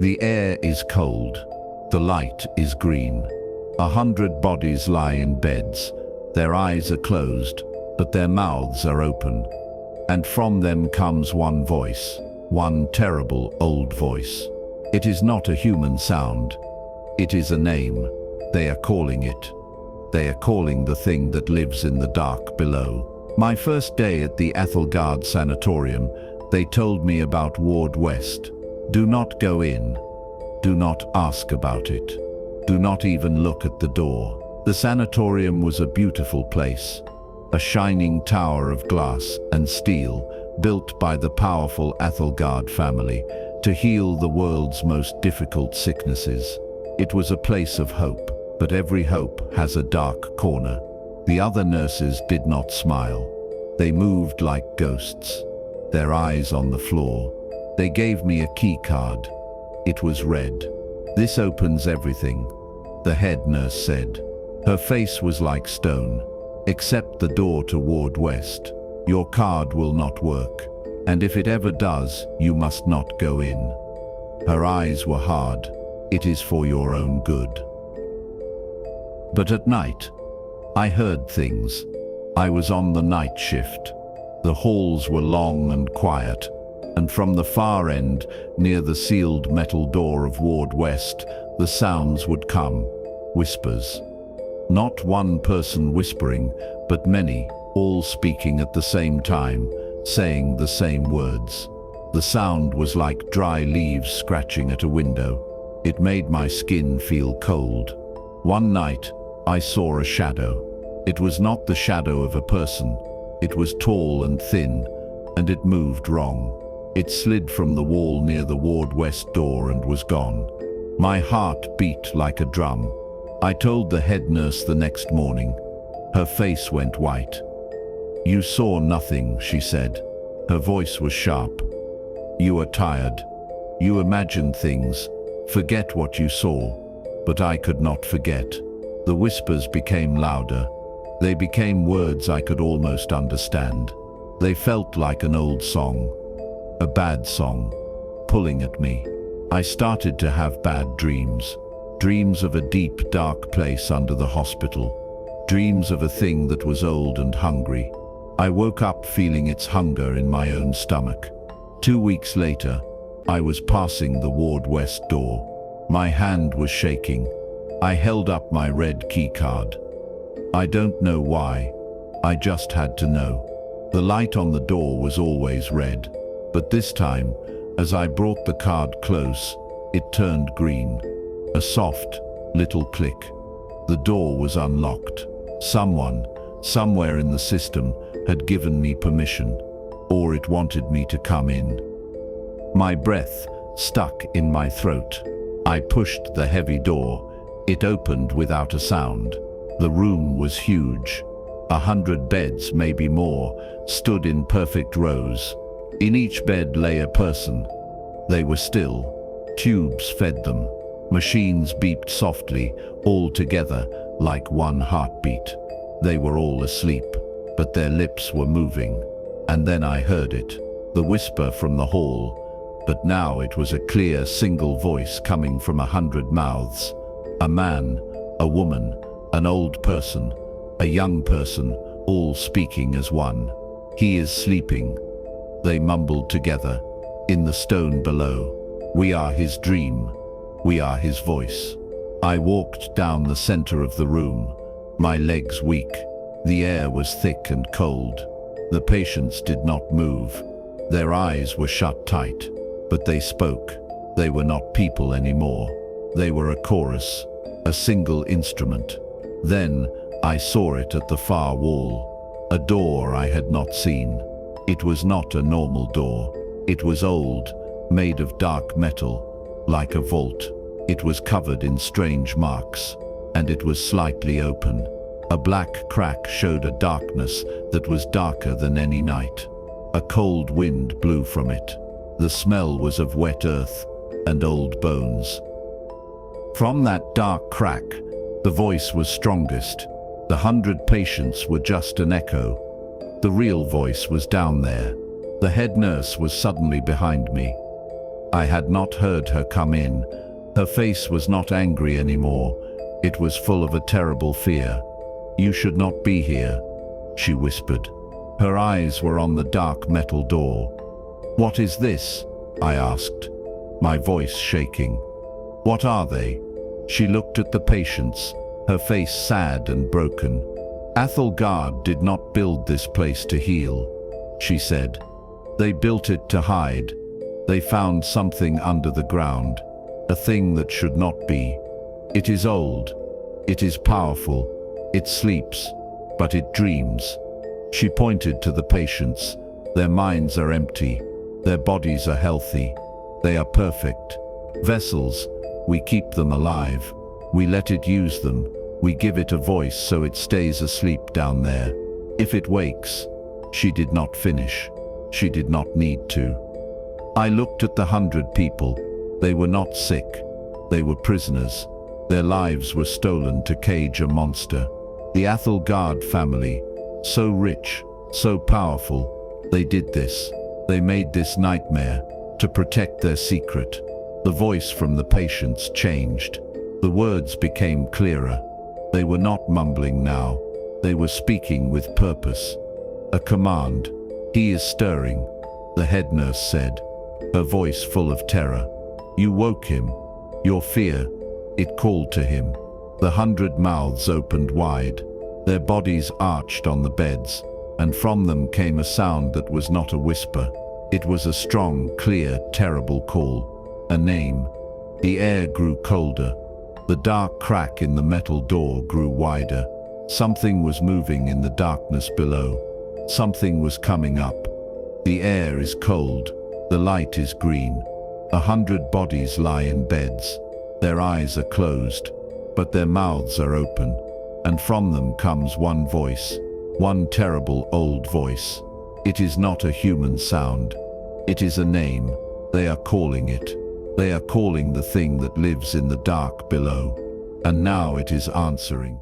The air is cold. The light is green. 100 bodies lie in beds. Their eyes are closed, but their mouths are open. And from them comes one voice, one terrible old voice. It is not a human sound. It is a name. They are calling it. They are calling the thing that lives in the dark below. My first day at the Athelgard Sanatorium, they told me about Ward West. Do not go in. Do not ask about it. Do not even look at the door. The sanatorium was a beautiful place, a shining tower of glass and steel built by the powerful Athelgard family to heal the world's most difficult sicknesses. It was a place of hope, but every hope has a dark corner. The other nurses did not smile. They moved like ghosts, their eyes on the floor. They gave me a key card. It was red. This opens everything, the head nurse said. Her face was like stone. Except the door to Ward West. Your card will not work. And if it ever does, you must not go in. Her eyes were hard. It is for your own good. But at night, I heard things. I was on the night shift. The halls were long and quiet, and from the far end, near the sealed metal door of Ward West, the sounds would come, whispers. Not one person whispering, but many, all speaking at the same time, saying the same words. The sound was like dry leaves scratching at a window. It made my skin feel cold. One night, I saw a shadow. It was not the shadow of a person. It was tall and thin, and it moved wrong. It slid from the wall near the Ward West door and was gone. My heart beat like a drum. I told the head nurse the next morning. Her face went white. You saw nothing, she said. Her voice was sharp. You are tired. You imagined things. Forget what you saw. But I could not forget. The whispers became louder. They became words I could almost understand. They felt like an old song. A bad song, pulling at me. I started to have bad dreams. Dreams of a deep, dark place under the hospital. Dreams of a thing that was old and hungry. I woke up feeling its hunger in my own stomach. 2 weeks later, I was passing the Ward West door. My hand was shaking. I held up my red key card. I don't know why. I just had to know. The light on the door was always red. But this time, as I brought the card close, it turned green. A soft, little click. The door was unlocked. Someone, somewhere in the system, had given me permission, or it wanted me to come in. My breath stuck in my throat. I pushed the heavy door. It opened without a sound. The room was huge. 100 beds, maybe more, stood in perfect rows. In each bed lay a person. They were still. Tubes fed them. Machines beeped softly, all together, like one heartbeat. They were all asleep, but their lips were moving. And then I heard it, the whisper from the hall. But now it was a clear, single voice coming from 100 mouths. A man, a woman, an old person, a young person, all speaking as one. He is sleeping. They mumbled together, in the stone below. We are his dream. We are his voice. I walked down the center of the room, my legs weak. The air was thick and cold. The patients did not move. Their eyes were shut tight, but they spoke. They were not people anymore. They were a chorus, a single instrument. Then I saw it at the far wall, a door I had not seen. It was not a normal door. It was old, made of dark metal, like a vault. It was covered in strange marks, and it was slightly open. A black crack showed a darkness that was darker than any night. A cold wind blew from it. The smell was of wet earth and old bones. From that dark crack, the voice was strongest. The 100 patients were just an echo. The real voice was down there. The head nurse was suddenly behind me. I had not heard her come in. Her face was not angry anymore. It was full of a terrible fear. "You should not be here," she whispered. Her eyes were on the dark metal door. "What is this?" I asked, my voice shaking. "What are they?" She looked at the patients, her face sad and broken. "Athelgard did not build this place to heal," she said. "They built it to hide. They found something under the ground, a thing that should not be. It is old. It is powerful. It sleeps, but it dreams." She pointed to the patients. "Their minds are empty. Their bodies are healthy. They are perfect. Vessels. We keep them alive. We let it use them. We give it a voice so it stays asleep down there. If it wakes." She did not finish. She did not need to. I looked at the 100 people. They were not sick. They were prisoners. Their lives were stolen to cage a monster. The Athelgard family, so rich, so powerful, they did this. They made this nightmare to protect their secret. The voice from the patients changed. The words became clearer. They were not mumbling now. They were speaking with purpose. A command. "He is stirring," the head nurse said, her voice full of terror. "You woke him. Your fear." It called to him. The 100 mouths opened wide. Their bodies arched on the beds, and from them came a sound that was not a whisper. It was a strong, clear, terrible call. A name. The air grew colder. The dark crack in the metal door grew wider. Something was moving in the darkness below. Something was coming up. The air is cold. The light is green. 100 bodies lie in beds. Their eyes are closed, but their mouths are open, and from them comes one voice, one terrible old voice. It is not a human sound. It is a name. They are calling it. They are calling the thing that lives in the dark below. And now it is answering.